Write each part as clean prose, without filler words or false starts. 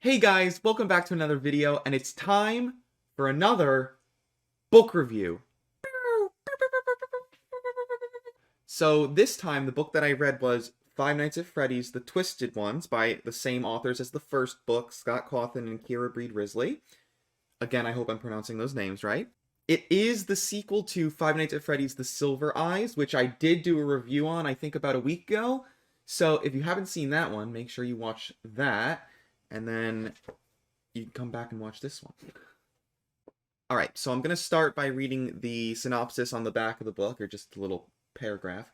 Hey guys, welcome back to another video, and it's time for another book review. So this time, the book that I read was Five Nights at Freddy's The Twisted Ones by the same authors as the first book, Scott Cawthon and Kira Breed Risley. Again, I hope I'm pronouncing those names right. It is the sequel to Five Nights at Freddy's The Silver Eyes, which I did do a review on, I think about a week ago. So if you haven't seen that one, make sure you watch that. And then you can come back and watch this one. Alright, so I'm going to start by reading the synopsis on the back of the book, or just a little paragraph.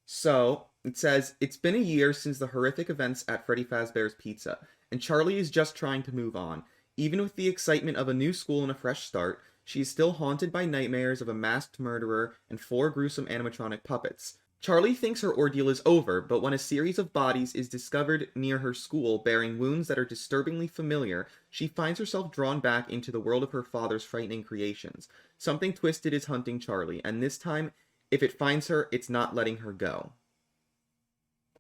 So, it says, "It's been a year since the horrific events at Freddy Fazbear's Pizza, and Charlie is just trying to move on. Even with the excitement of a new school and a fresh start, she is still haunted by nightmares of a masked murderer and 4 gruesome animatronic puppets. Charlie thinks her ordeal is over, but when a series of bodies is discovered near her school bearing wounds that are disturbingly familiar, she finds herself drawn back into the world of her father's frightening creations. Something twisted is hunting Charlie, and this time, if it finds her, it's not letting her go."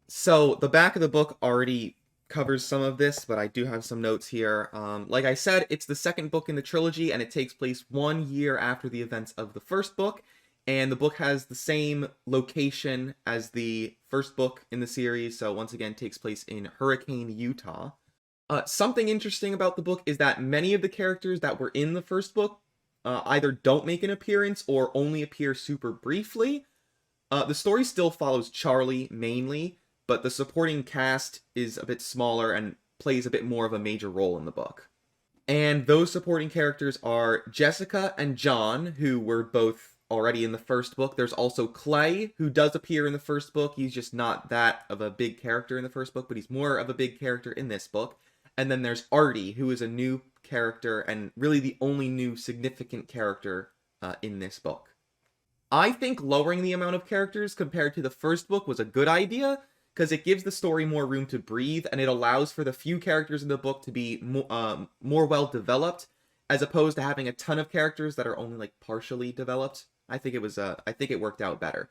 So, the back of the book already covers some of this, but I do have some notes here. Like I said, it's the second book in the trilogy, and it takes place 1 year after the events of the first book. And the book has the same location as the first book in the series, so once again takes place in Hurricane, Utah. Something interesting about the book is that many of the characters that were in the first book either don't make an appearance or only appear super briefly. The story still follows Charlie mainly, but the supporting cast is a bit smaller and plays a bit more of a major role in the book. And those supporting characters are Jessica and John, who were both already in the first book. There's also Clay, who does appear in the first book. He's just not that of a big character in the first book, but he's more of a big character in this book. And then there's Artie, who is a new character and really the only new significant character in this book. I think lowering the amount of characters compared to the first book was a good idea, because it gives the story more room to breathe, and it allows for the few characters in the book to be more well developed, as opposed to having a ton of characters that are only like partially developed. I think it worked out better.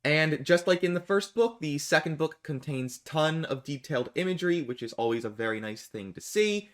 And just like in the first book, the second book contains ton of detailed imagery, which is always a very nice thing to see.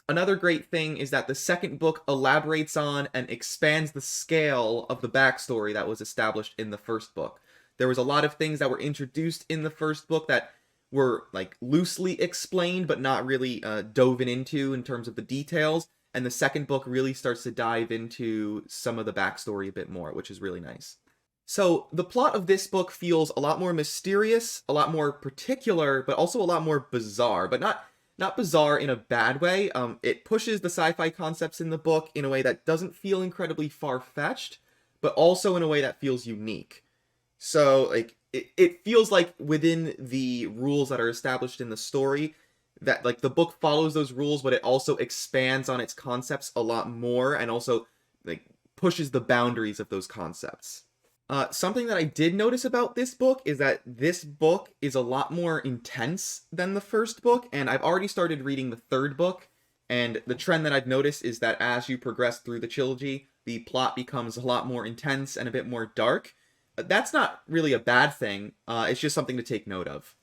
Another great thing is that the second book elaborates on and expands the scale of the backstory that was established in the first book. There was a lot of things that were introduced in the first book that were like loosely explained, but not really dove into in terms of the details. And the second book really starts to dive into some of the backstory a bit more, which is really nice. So the plot of this book feels a lot more mysterious, a lot more particular, but also a lot more bizarre. But not bizarre in a bad way. It pushes the sci-fi concepts in the book in a way that doesn't feel incredibly far-fetched, but also in a way that feels unique. So, like, it feels like within the rules that are established in the story, that, like, the book follows those rules, but it also expands on its concepts a lot more, and also, like, pushes the boundaries of those concepts. Something that I did notice about this book is that this book is a lot more intense than the first book, and I've already started reading the third book, and the trend that I've noticed is that as you progress through the trilogy, the plot becomes a lot more intense and a bit more dark. That's not really a bad thing, it's just something to take note of.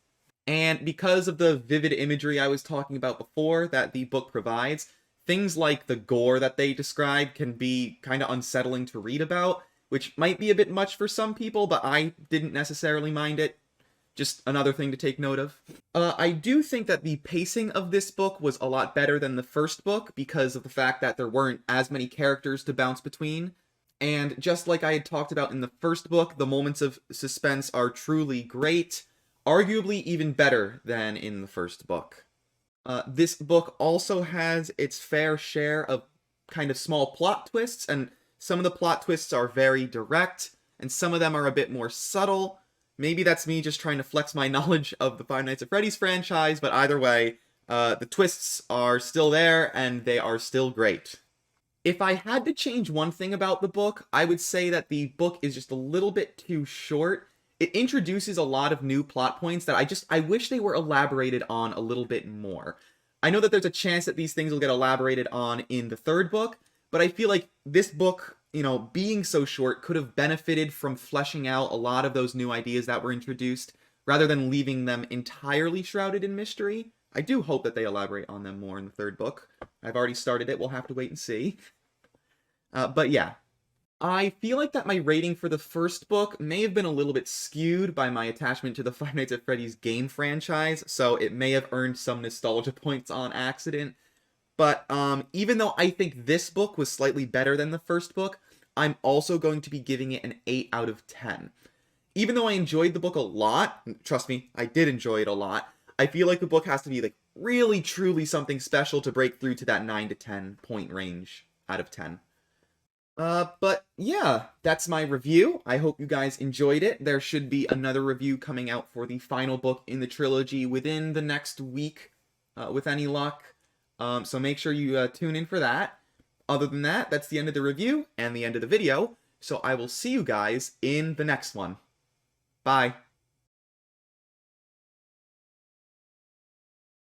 And because of the vivid imagery I was talking about before that the book provides, things like the gore that they describe can be kind of unsettling to read about, which might be a bit much for some people, but I didn't necessarily mind it. Just another thing to take note of. I do think that the pacing of this book was a lot better than the first book because of the fact that there weren't as many characters to bounce between. And just like I had talked about in the first book, the moments of suspense are truly great, arguably even better than in the first book. This book also has its fair share of kind of small plot twists, and some of the plot twists are very direct, and some of them are a bit more subtle. Maybe that's me just trying to flex my knowledge of the Five Nights at Freddy's franchise, but either way, the twists are still there, and they are still great. If I had to change one thing about the book, I would say that the book is just a little bit too short. It introduces a lot of new plot points that I wish they were elaborated on a little bit more. I know that there's a chance that these things will get elaborated on in the third book, but I feel like this book, being so short, could have benefited from fleshing out a lot of those new ideas that were introduced, rather than leaving them entirely shrouded in mystery. I do hope that they elaborate on them more in the third book. I've already started it. We'll have to wait and see. But yeah, I feel like that my rating for the first book may have been a little bit skewed by my attachment to the Five Nights at Freddy's game franchise, so it may have earned some nostalgia points on accident. But even though I think this book was slightly better than the first book, I'm also going to be giving it an 8 out of 10. Even though I enjoyed the book a lot, trust me, I did enjoy it a lot, I feel like the book has to be like really truly something special to break through to that 9 to 10 point range out of 10. But yeah, that's my review. I hope you guys enjoyed it. There should be another review coming out for the final book in the trilogy within the next week, with any luck. So make sure you tune in for that. Other than that, that's the end of the review and the end of the video. So I will see you guys in the next one. Bye.